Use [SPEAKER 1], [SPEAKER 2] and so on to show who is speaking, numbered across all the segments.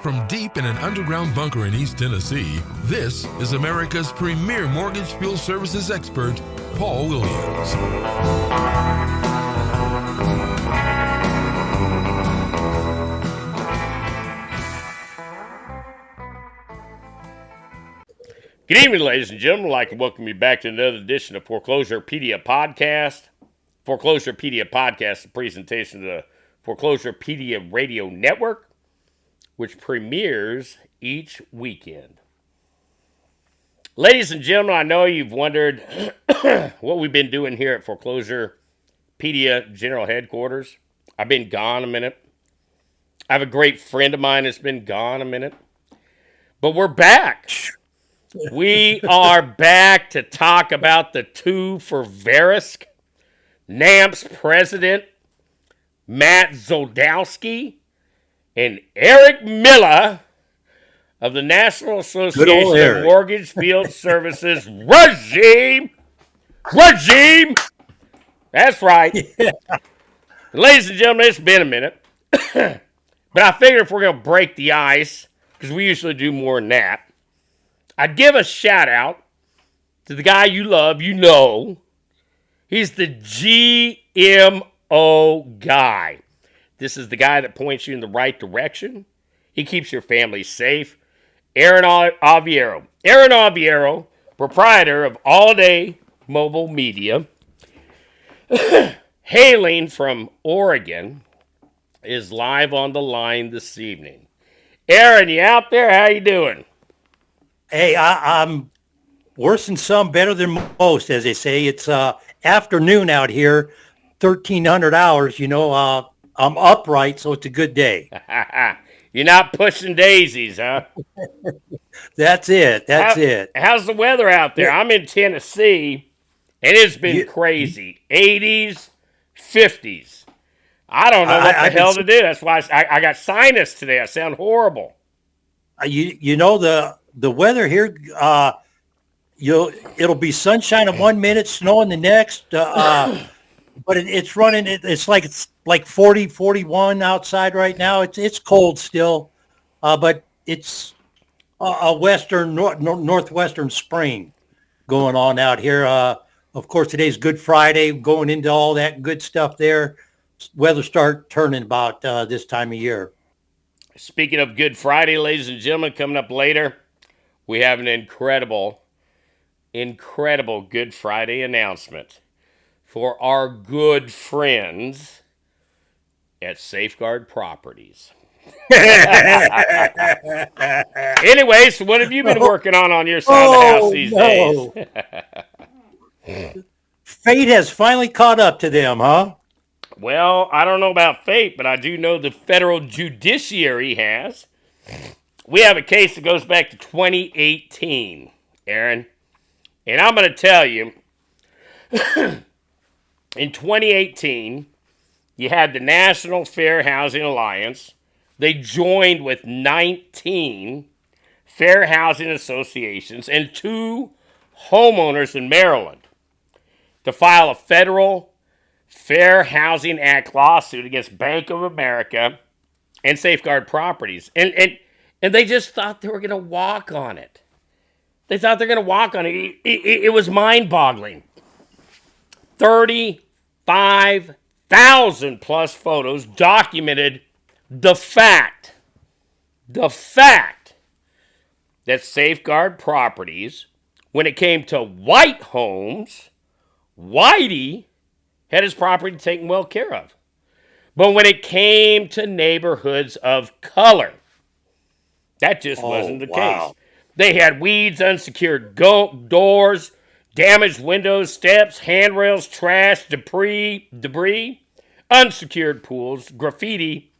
[SPEAKER 1] From deep in an underground bunker in East Tennessee, this is America's premier mortgage field services expert, Paul Williams.
[SPEAKER 2] Good evening, ladies and gentlemen. I'd like to welcome you back to another edition of Foreclosurepedia Podcast. Foreclosurepedia Podcast is a presentation of the Foreclosurepedia Radio Network, which premieres each weekend. Ladies and gentlemen, I know you've wondered what we've been doing here at Foreclosurepedia General Headquarters. I've been gone a minute. I have a great friend of mine that's been gone a minute. But we're back. We are back to talk about the two for Verisk. NAMP's president, Matt Zoldowski, and Eric Miller of the National Association of Mortgage Field Services Regime. That's right. Yeah. Ladies and gentlemen, it's been a minute. But I figured if we're going to break the ice, because we usually do more than that, I'd give a shout out to the guy you love, you know. He's the GMO guy. This is the guy that points you in the right direction. He keeps your family safe. Aaron Aviero. Aaron Aviero, proprietor of All Day Mobile Media, hailing from Oregon, is live on the line this evening. Aaron, you out there? How you doing?
[SPEAKER 3] Hey, I'm worse than some, better than most, as they say. It's afternoon out here, 1,300 hours. You know, I'm upright, so it's a good day.
[SPEAKER 2] You're not pushing daisies, huh?
[SPEAKER 3] That's it.
[SPEAKER 2] How's the weather out there? I'm in Tennessee, and it's been crazy. 80s, 50s. I don't know what the hell to do. That's why I got sinus today. I sound horrible.
[SPEAKER 3] You know, the weather here, it'll be sunshine in 1 minute, snow in the next, but it's running. It's like 40, 41 outside right now. It's cold still, but it's a northwestern spring going on out here. Of course, today's Good Friday, going into all that good stuff there. Weather start turning about this time of year.
[SPEAKER 2] Speaking of Good Friday, ladies and gentlemen, coming up later, we have an incredible Good Friday announcement for our good friends at Safeguard Properties. Anyway, so what have you been working on your side of the house these days?
[SPEAKER 3] Fate has finally caught up to them, huh?
[SPEAKER 2] Well, I don't know about fate, but I do know the federal judiciary has. We have a case that goes back to 2018, Aaron. And I'm going to tell you, in 2018, you had the National Fair Housing Alliance. They joined with 19 fair housing associations and 2 homeowners in Maryland to file a federal Fair Housing Act lawsuit against Bank of America and Safeguard Properties. And they just thought they were going to walk on it. They thought they were going to walk on it. It was mind-boggling. 35,000 plus photos documented the fact that Safeguard Properties, when it came to white homes, Whitey had his property taken well care of. But when it came to neighborhoods of color, that just wasn't the case. They had weeds, unsecured doors, damaged windows, steps, handrails, trash, debris, unsecured pools, graffiti,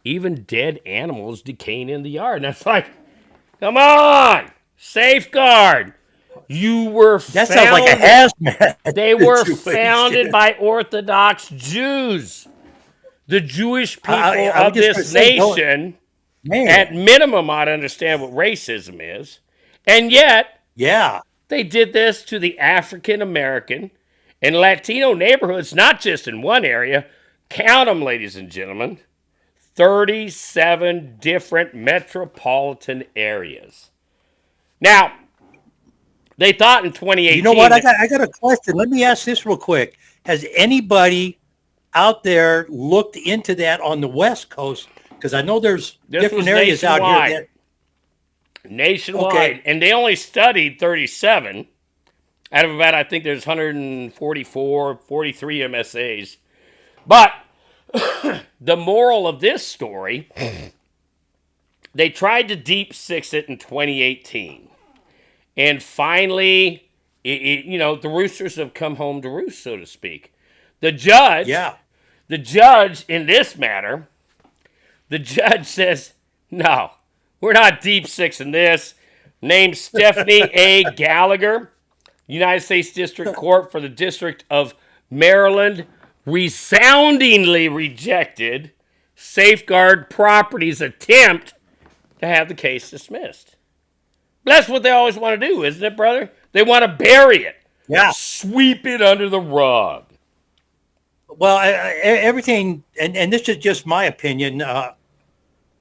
[SPEAKER 2] even dead animals decaying in the yard. And that's like, come on, Safeguard. You were
[SPEAKER 3] that sounds like a hazmat.
[SPEAKER 2] They were founded by Orthodox Jews. The Jewish people of this nation, at minimum, ought to understand what racism is. And yet, they did this to the African American and Latino neighborhoods, not just in one area. Count them, ladies and gentlemen. 37 different metropolitan areas. Now, they thought in 2018.
[SPEAKER 3] You know what? I got a question. Let me ask this real quick. Has anybody out there looked into that on the West Coast? Because I know there's different areas out here.
[SPEAKER 2] Nationwide.
[SPEAKER 3] Okay.
[SPEAKER 2] And they only studied 37 out of about, I think there's 144, 43 MSAs. But the moral of this story, they tried to deep six it in 2018. And finally, the roosters have come home to roost, so to speak. The judge in this matter, the judge says, no, we're not deep sixing this. Named Stephanie A. Gallagher, United States District Court for the District of Maryland, resoundingly rejected Safeguard Properties' attempt to have the case dismissed. But that's what they always want to do, isn't it, brother? They want to bury it.
[SPEAKER 3] Yeah.
[SPEAKER 2] Sweep it under the rug.
[SPEAKER 3] Well, everything, and this is just my opinion.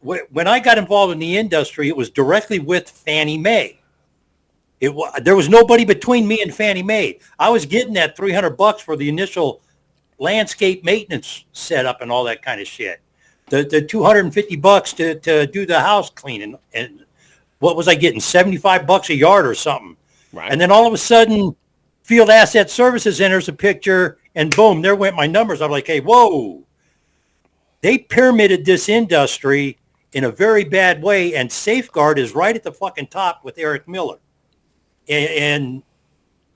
[SPEAKER 3] When I got involved in the industry, it was directly with Fannie Mae. There was nobody between me and Fannie Mae. I was getting that $300 for the initial landscape maintenance setup and all that kind of shit. The $250 to do the house cleaning, and what was I getting? $75 a yard or something.
[SPEAKER 2] Right.
[SPEAKER 3] And then all of a sudden, Field Asset Services enters a picture, and boom, there went my numbers. I'm like, hey, whoa. They pyramided this industry in a very bad way, and Safeguard is right at the fucking top with Eric Miller. And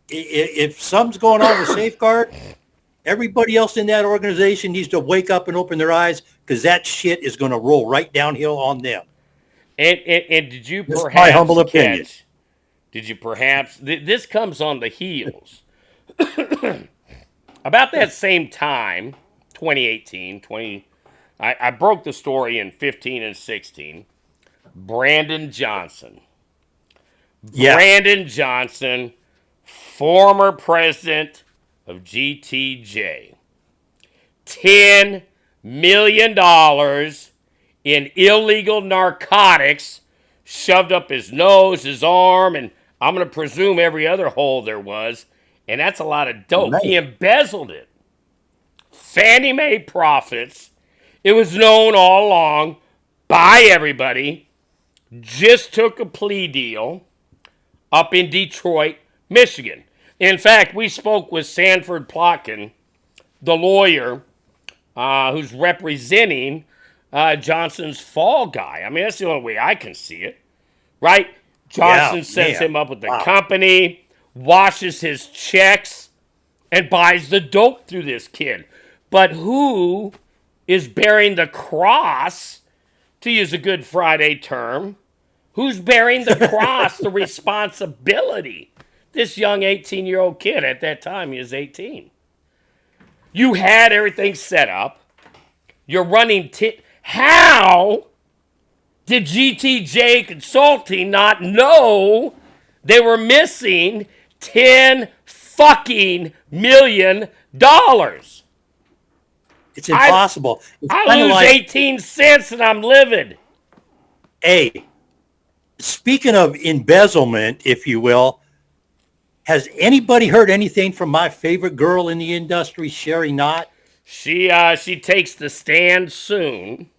[SPEAKER 3] if something's going on with Safeguard, everybody else in that organization needs to wake up and open their eyes, because that shit is going to roll right downhill on them.
[SPEAKER 2] And did you
[SPEAKER 3] That's
[SPEAKER 2] perhaps
[SPEAKER 3] my humble opinion.
[SPEAKER 2] Did you perhaps, this comes on the heels. About that same time, 2018, I broke the story in 15 and 16. Brandon Johnson.
[SPEAKER 3] Yeah.
[SPEAKER 2] Brandon Johnson, former president of GTJ. $10 million in illegal narcotics shoved up his nose, his arm, and I'm going to presume every other hole there was. And that's a lot of dope.
[SPEAKER 3] Right.
[SPEAKER 2] He embezzled it. Fannie Mae profits. It was known all along by everybody. Just took a plea deal up in Detroit, Michigan. In fact, we spoke with Sanford Plotkin, the lawyer who's representing Johnson's fall guy. I mean, that's the only way I can see it, right? Johnson sets him up with the company, washes his checks, and buys the dope through this kid. But who is bearing the cross, to use a Good Friday term? Who's bearing the cross, the responsibility? This young 18-year-old kid. At that time, he was 18. You had everything set up. You're running... How did GTJ Consulting not know they were missing $10 fucking million?
[SPEAKER 3] It's impossible.
[SPEAKER 2] I lose 18 cents and I'm livid.
[SPEAKER 3] Hey, speaking of embezzlement, if you will, has anybody heard anything from my favorite girl in the industry, Sherry Knott?
[SPEAKER 2] She takes the stand soon.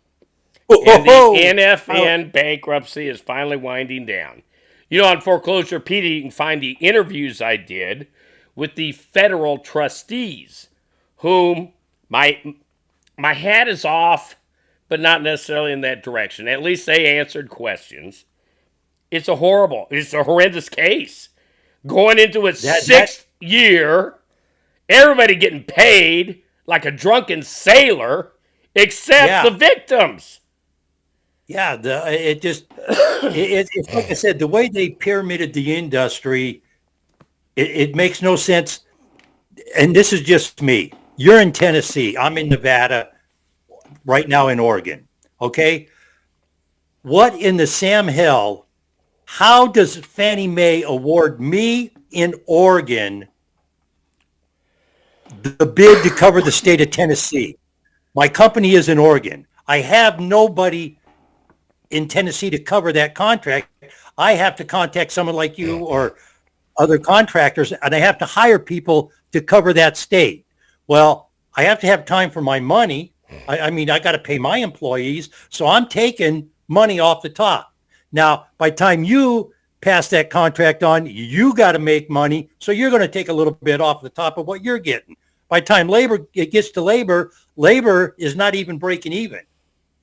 [SPEAKER 2] And the NFN bankruptcy is finally winding down. You know, on Foreclosurepedia, you can find the interviews I did with the federal trustees, whom my hat is off, but not necessarily in that direction. At least they answered questions. It's a horrendous case. Going into its sixth year, everybody getting paid like a drunken sailor, except the victims.
[SPEAKER 3] Yeah, it's like I said, the way they pyramided the industry, it makes no sense. And this is just me. You're in Tennessee. I'm in Nevada, right now in Oregon. Okay? What in the Sam hell, how does Fannie Mae award me in Oregon the bid to cover the state of Tennessee? My company is in Oregon. I have nobody in Tennessee to cover that contract. I have to contact someone like you or other contractors, and I have to hire people to cover that state. Well, I have to have time for my money. I mean, I got to pay my employees. So I'm taking money off the top. Now, by the time you pass that contract on, you got to make money. So you're going to take a little bit off the top of what you're getting. By the time it gets to labor is not even breaking even.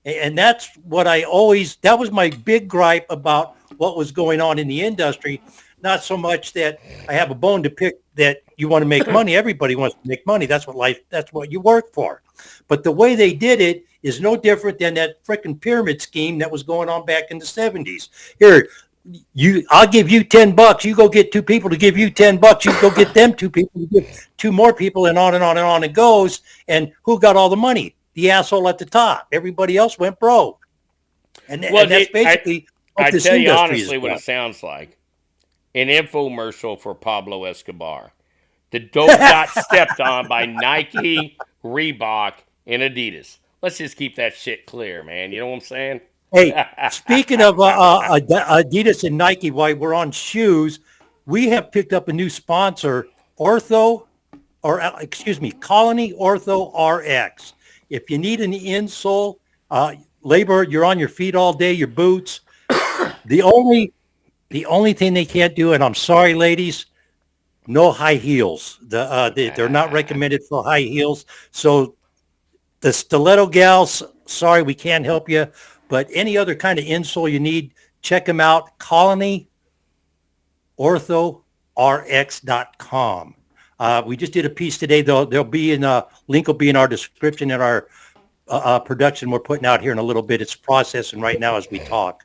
[SPEAKER 3] And that's what that was my big gripe about what was going on in the industry. Not so much that I have a bone to pick that you want to make money. Everybody wants to make money. That's what you work for. But the way they did it is no different than that freaking pyramid scheme that was going on back in the 70s. Here, I'll give you $10. You go get two people to give you $10. You go get them two people to give two more people, and on and on and on it goes. And who got all the money? The asshole at the top. Everybody else went broke. And that's basically what this
[SPEAKER 2] industry is. I tell you honestly what it sounds like. An infomercial for Pablo Escobar. The dope got stepped on by Nike, Reebok, and Adidas. Let's just keep that shit clear, man. You know what I'm saying?
[SPEAKER 3] Hey, speaking of Adidas and Nike, while we're on shoes, we have picked up a new sponsor, Colony Ortho RX. If you need an insole, labor, you're on your feet all day, your boots. The only thing they can't do, and I'm sorry, ladies, no high heels. They're not recommended for high heels. So the stiletto gals, sorry, we can't help you. But any other kind of insole you need, check them out. ColonyOrthoRx.com. We just did a piece today. There'll be link will be in our description in our production we're putting out here in a little bit. It's processing right now as we talk.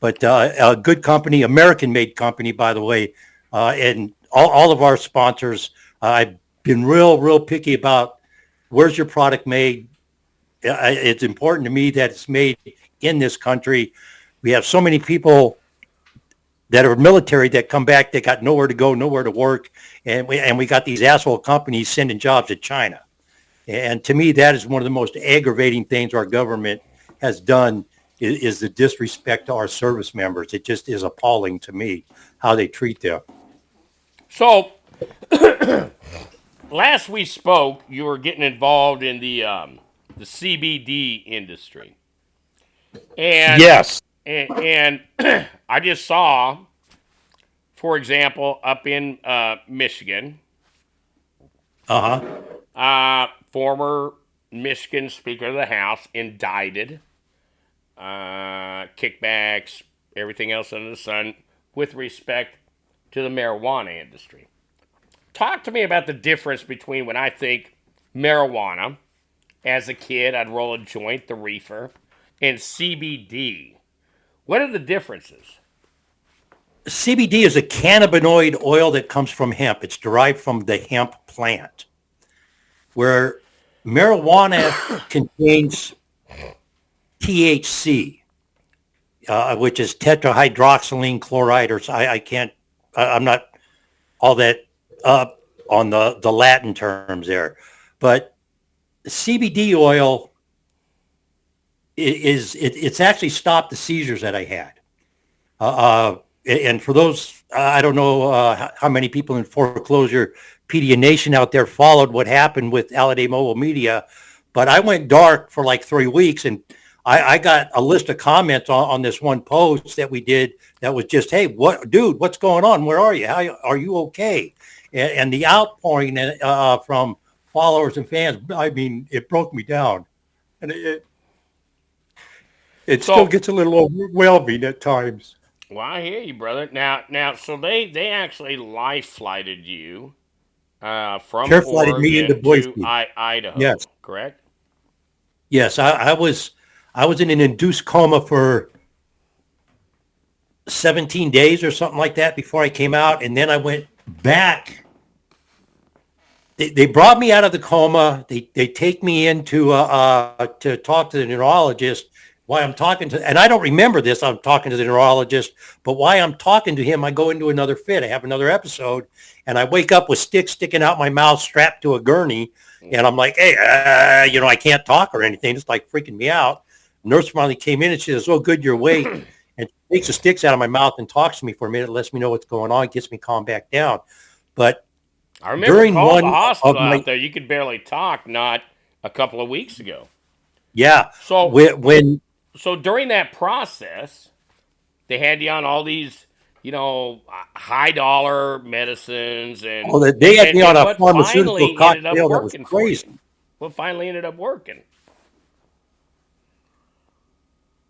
[SPEAKER 3] But a good company, American-made company, by the way, and all of our sponsors. I've been real picky about where's your product made. It's important to me that it's made in this country. We have so many people that are military that come back, they got nowhere to go, nowhere to work, and we got these asshole companies sending jobs to China. And to me, that is one of the most aggravating things our government has done is the disrespect to our service members. It just is appalling to me how they treat them.
[SPEAKER 2] So, last we spoke, you were getting involved in the CBD industry. And
[SPEAKER 3] yes.
[SPEAKER 2] And I just saw, for example, up in Michigan, former Michigan Speaker of the House indicted, kickbacks, everything else under the sun with respect to the marijuana industry. Talk to me about the difference between when I think marijuana, as a kid, I'd roll a joint, the reefer, and CBD. What are the differences?
[SPEAKER 3] CBD is a cannabinoid oil that comes from hemp. It's derived from the hemp plant, where marijuana contains THC, which is tetrahydroxylene chloride, or I'm not all that up on the Latin terms there, but CBD oil it's actually stopped the seizures that I had. And for those, I don't know how many people in Foreclosurepedia Nation out there followed what happened with Alliday Mobile Media, but I went dark for like 3 weeks, and I got a list of comments on this one post that we did that was just, hey, what's going on? Where are you? Are you okay? And the outpouring from followers and fans, I mean, it broke me down. And it still gets a little overwhelming at times.
[SPEAKER 2] Well, I hear you, brother. Now, so they actually life flighted you from Oregon
[SPEAKER 3] me into Boise.
[SPEAKER 2] to Idaho.
[SPEAKER 3] Yes,
[SPEAKER 2] correct.
[SPEAKER 3] Yes, I was in an induced coma for 17 days or something like that before I came out, and then I went back. They brought me out of the coma. They take me in to talk to the neurologist. why I'm talking to, and I don't remember this, I'm talking to the neurologist, but why I'm talking to him, I go into another fit. I have another episode, and I wake up with sticks sticking out my mouth strapped to a gurney, and I'm like, hey, I can't talk or anything. It's like freaking me out. Nurse finally came in and she says, oh, good, you're awake. And she takes the sticks out of my mouth and talks to me for a minute, lets me know what's going on, gets me calmed back down. But
[SPEAKER 2] I remember
[SPEAKER 3] during
[SPEAKER 2] calling the
[SPEAKER 3] one
[SPEAKER 2] hospital
[SPEAKER 3] of my,
[SPEAKER 2] out there. You could barely talk not a couple of weeks ago.
[SPEAKER 3] yeah,
[SPEAKER 2] So
[SPEAKER 3] when
[SPEAKER 2] so during that process, they had you on all these, high dollar medicines, and
[SPEAKER 3] oh, they had me on a
[SPEAKER 2] what
[SPEAKER 3] pharmaceutical
[SPEAKER 2] finally ended up
[SPEAKER 3] cocktail that was
[SPEAKER 2] working for you?
[SPEAKER 3] crazy.
[SPEAKER 2] What finally ended up working?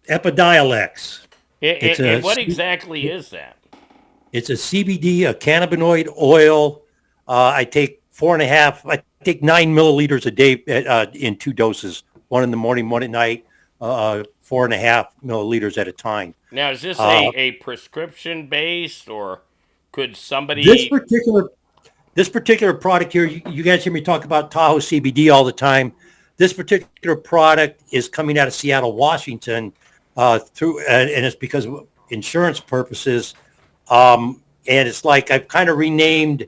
[SPEAKER 3] Epidiolex.
[SPEAKER 2] And what exactly is that?
[SPEAKER 3] It's a CBD, a cannabinoid oil. I take 4.5. I take 9 milliliters a day in 2 doses. One in the morning, one at night. 4.5 milliliters at a time.
[SPEAKER 2] Now, is this a prescription based, or could
[SPEAKER 3] This
[SPEAKER 2] somebody?
[SPEAKER 3] particular product here, you guys hear me talk about Tahoe CBD all the time. This particular product is coming out of Seattle, Washington, and it's because of insurance purposes. And it's like I've kind of renamed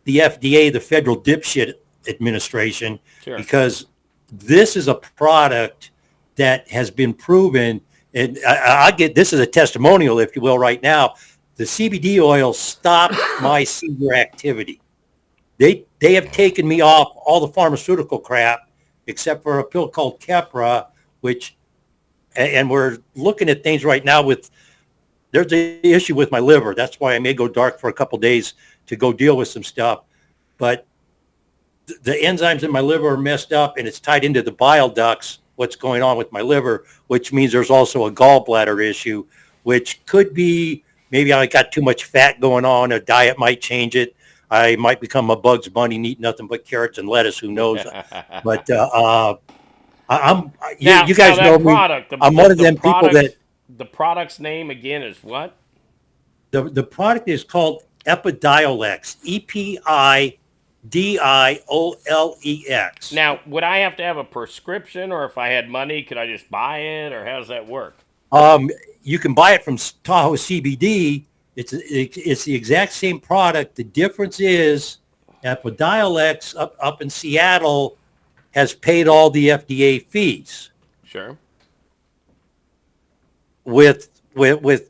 [SPEAKER 3] the FDA the Federal Dipshit Administration
[SPEAKER 2] Sure.
[SPEAKER 3] because this is a product that has been proven, and I get this is a testimonial, if you will, right now. The CBD oil stopped my seizure activity. They have taken me off all the pharmaceutical crap except for a pill called Keppra, which, and we're looking at things right now with, there's an issue with my liver. That's why I may go dark for a couple of days to go deal with some stuff. But the enzymes in my liver are messed up, and it's tied into the bile ducts, what's going on with my liver, which means there's also a gallbladder issue, which could be maybe I got too much fat going on. A diet might change it. I might become a Bugs Bunny and eat nothing but carrots and lettuce. Who knows? But you guys know me. I'm one of them people that
[SPEAKER 2] The product's name again is what?
[SPEAKER 3] the product is called Epidiolex. Epidiolex.
[SPEAKER 2] Now, would I have to have a prescription, or if I had money, could I just buy it, or how does that work?
[SPEAKER 3] You can buy it from Tahoe CBD. It's the exact same product. The difference is Epidiolex up in Seattle has paid all the FDA fees.
[SPEAKER 2] Sure.
[SPEAKER 3] With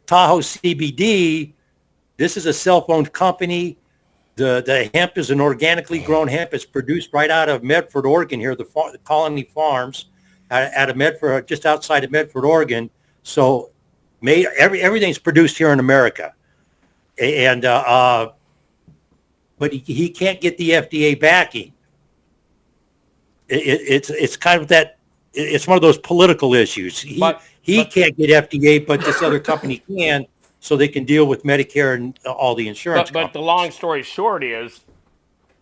[SPEAKER 3] Tahoe CBD, this is a self-owned company. The hemp is an organically grown hemp. It's produced right out of Medford, Oregon here, the Colony Farms out of Medford, just outside of Medford, Oregon. So everything's produced here in America. And but he can't get the FDA backing. It's kind of that. It's one of those political issues. He can't get FDA, but this other company can, so they can deal with Medicare and all the insurance.
[SPEAKER 2] But the long story short is,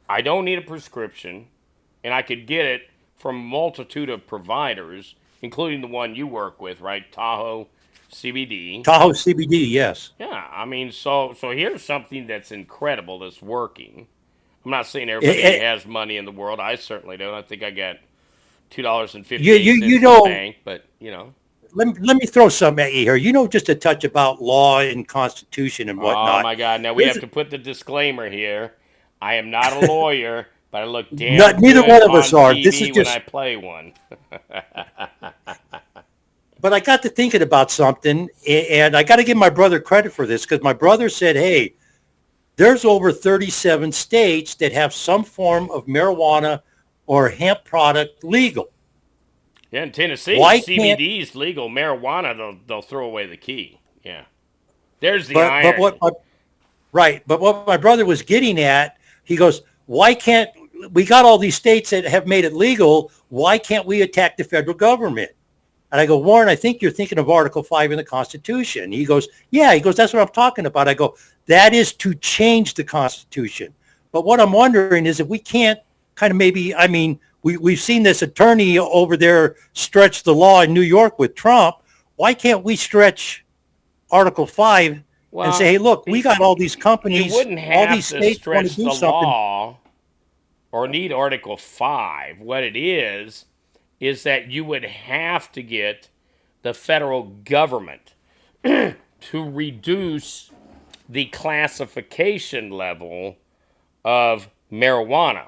[SPEAKER 2] I don't need a prescription, and I could get it from a multitude of providers, including the one you work with, right? Tahoe CBD.
[SPEAKER 3] Tahoe CBD, yes.
[SPEAKER 2] Yeah, I mean, so here's something that's incredible that's working. I'm not saying everybody has money in the world. I certainly don't. I think I got $2.50 in the bank, but
[SPEAKER 3] Let me throw something at you here. Just a touch about law and constitution and whatnot.
[SPEAKER 2] Oh my God! Now we have to put the disclaimer here. I am not a lawyer, but I look damn
[SPEAKER 3] neither
[SPEAKER 2] good
[SPEAKER 3] one of us are.
[SPEAKER 2] TV
[SPEAKER 3] This is
[SPEAKER 2] when
[SPEAKER 3] just
[SPEAKER 2] I play one.
[SPEAKER 3] But I got to thinking about something, and I got to give my brother credit for this, because my brother said, hey, there's over 37 states that have some form of marijuana or hemp product legal.
[SPEAKER 2] Yeah, in Tennessee, CBD is legal. Marijuana, they'll throw away the key. Yeah. There's the irony.
[SPEAKER 3] But what my brother was getting at, he goes, why can't, we got all these states that have made it legal, why can't we attack the federal government? And I go, Warren, I think you're thinking of Article 5 in the Constitution. He goes, yeah. He goes, that's what I'm talking about. I go, that is to change the Constitution. But what I'm wondering is if we can't kind of maybe, I mean, we've seen this attorney over there stretch the law in New York with Trump. Why can't we stretch Article 5 and say, hey, look, we got all these companies,
[SPEAKER 2] all these
[SPEAKER 3] states want to do something.
[SPEAKER 2] Law or need Article 5. What it is that you would have to get the federal government to reduce the classification level of marijuana.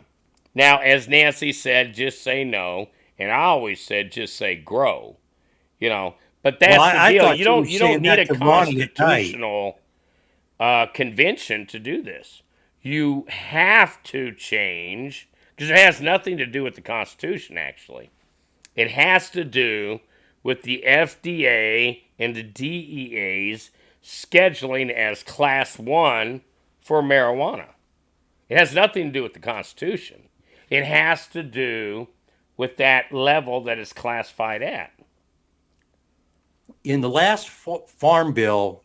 [SPEAKER 2] Now, as Nancy said, just say no, and I always said just say grow. But that's
[SPEAKER 3] Well,
[SPEAKER 2] the
[SPEAKER 3] I
[SPEAKER 2] deal.
[SPEAKER 3] thought
[SPEAKER 2] You
[SPEAKER 3] you were
[SPEAKER 2] don't
[SPEAKER 3] saying
[SPEAKER 2] need
[SPEAKER 3] that
[SPEAKER 2] a
[SPEAKER 3] to Ronnie at night.
[SPEAKER 2] constitutional convention to do this. You have to change, because it has nothing to do with the Constitution, actually. It has to do with the FDA and the DEA's scheduling as Class 1 for marijuana. It has nothing to do with the Constitution. It has to do with that level that it's classified at.
[SPEAKER 3] In the last farm bill,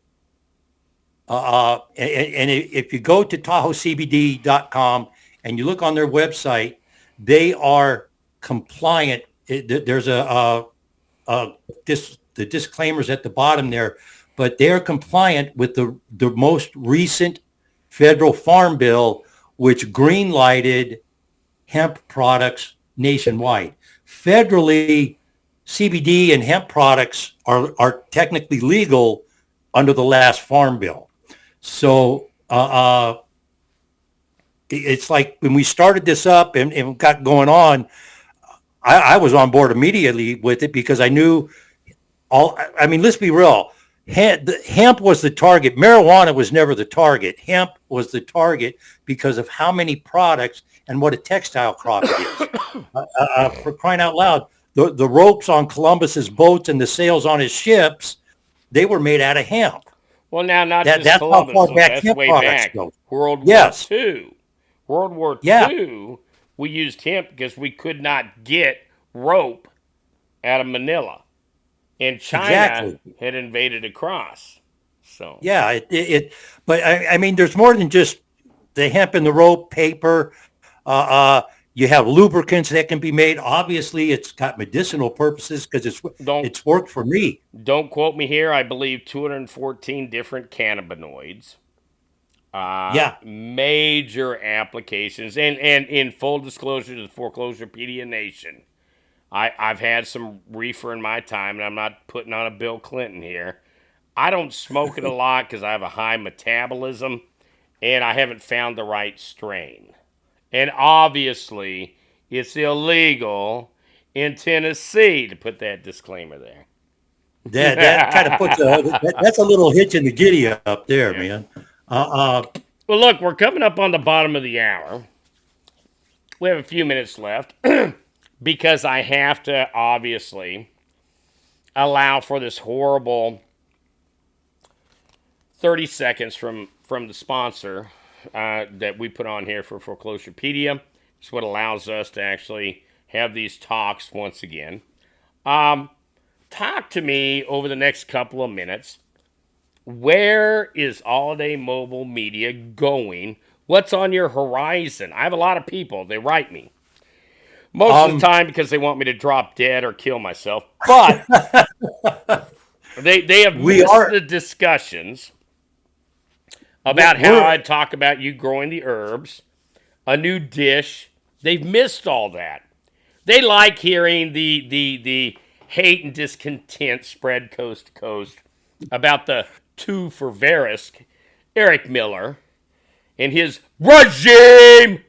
[SPEAKER 3] and if you go to TahoeCBD.com and you look on their website, they are compliant. There's the disclaimers at the bottom there, but they're compliant with the most recent federal farm bill, which green-lighted hemp products nationwide. Federally, CBD and hemp products are technically legal under the last farm bill. So it's like when we started this up and got going on, I was on board immediately with it because I knew let's be real. Hemp was the target. Marijuana was never the target. Hemp was the target because of how many products and what a textile crop it is. For crying out loud, the ropes on Columbus's boats and the sails on his ships, they were made out of hemp.
[SPEAKER 2] Well, now,
[SPEAKER 3] That's
[SPEAKER 2] Columbus,
[SPEAKER 3] how far back
[SPEAKER 2] that's
[SPEAKER 3] hemp
[SPEAKER 2] way
[SPEAKER 3] products
[SPEAKER 2] back.
[SPEAKER 3] go.
[SPEAKER 2] World
[SPEAKER 3] Yes.
[SPEAKER 2] War II. World War
[SPEAKER 3] Yeah.
[SPEAKER 2] II, we used hemp because we could not get rope out of Manila. And China had invaded across. So
[SPEAKER 3] yeah, but I mean, there's more than just the hemp and the rope, paper. You have lubricants that can be made. Obviously, it's got medicinal purposes because it's worked for me.
[SPEAKER 2] Don't quote me here. I believe 214 different cannabinoids. Major applications. And in full disclosure to the Foreclosurepedia Nation, I've had some reefer in my time, and I'm not putting on a Bill Clinton here. I don't smoke it a lot because I have a high metabolism, and I haven't found the right strain. And obviously, it's illegal in Tennessee, to put that disclaimer there.
[SPEAKER 3] That kind of puts that's a little hitch in the giddy up there, man.
[SPEAKER 2] Well, look, we're coming up on the bottom of the hour. We have a few minutes left because I have to obviously allow for this horrible 30 seconds from the sponsor that we put on here for Foreclosurepedia. It's what allows us to actually have these talks once again. Talk to me over the next couple of minutes. Where is All Day Mobile Media going? What's on your horizon? I have a lot of people. They write me. Most of the time because they want me to drop dead or kill myself. But they have missed the discussions about how I talk about you growing the herbs, a new dish. They've missed all that. They like hearing the hate and discontent spread coast to coast about the two for Verisk, Eric Miller, and his regime,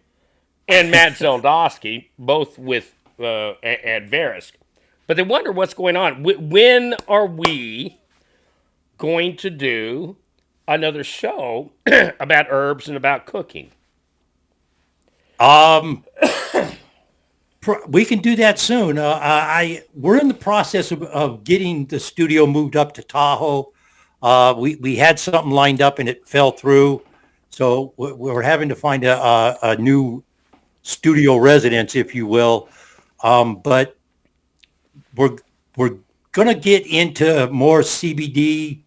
[SPEAKER 2] and Matt Zeldowski, both with at Verisk. But they wonder what's going on. When are we going to do another show about herbs and about cooking?
[SPEAKER 3] We can do that soon. We're in the process of getting the studio moved up to Tahoe. We had something lined up and it fell through, so we're having to find a new studio residence, if you will. But we're gonna get into more CBD,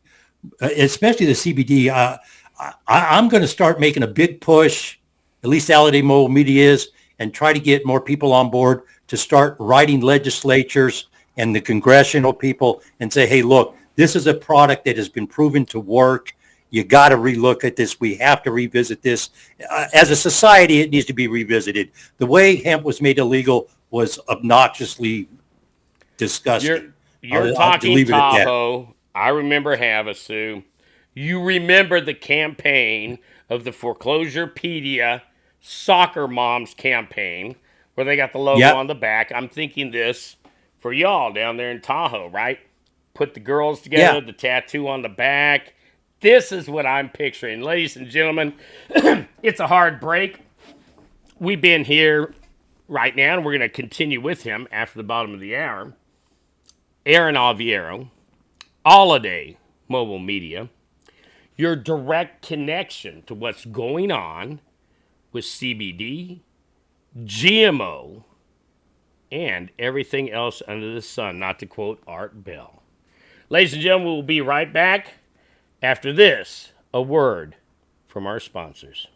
[SPEAKER 3] especially the CBD. I'm gonna start making a big push, at least All Day Mobile Media is, and try to get more people on board to start writing legislatures and the congressional people and say, hey, look, this is a product that has been proven to work. You got to relook at this. We have to revisit this. As a society, it needs to be revisited. The way hemp was made illegal was obnoxiously disgusting.
[SPEAKER 2] You're
[SPEAKER 3] I'll
[SPEAKER 2] talking
[SPEAKER 3] leave it at that.
[SPEAKER 2] Tahoe. I remember Havasu. You remember the campaign of the Foreclosurepedia Soccer Moms campaign where they got the logo
[SPEAKER 3] Yep.
[SPEAKER 2] on the back. I'm thinking this for y'all down there in Tahoe, right? Put the girls together,
[SPEAKER 3] Yeah.
[SPEAKER 2] the tattoo on the back. This is what I'm picturing. Ladies and gentlemen, it's a hard break. We've been here right now, and we're going to continue with him after the bottom of the hour. Aaron Alviero, Holiday Mobile Media, your direct connection to what's going on with CBD, GMO, and everything else under the sun, not to quote Art Bell. Ladies and gentlemen, we'll be right back after this, a word from our sponsors.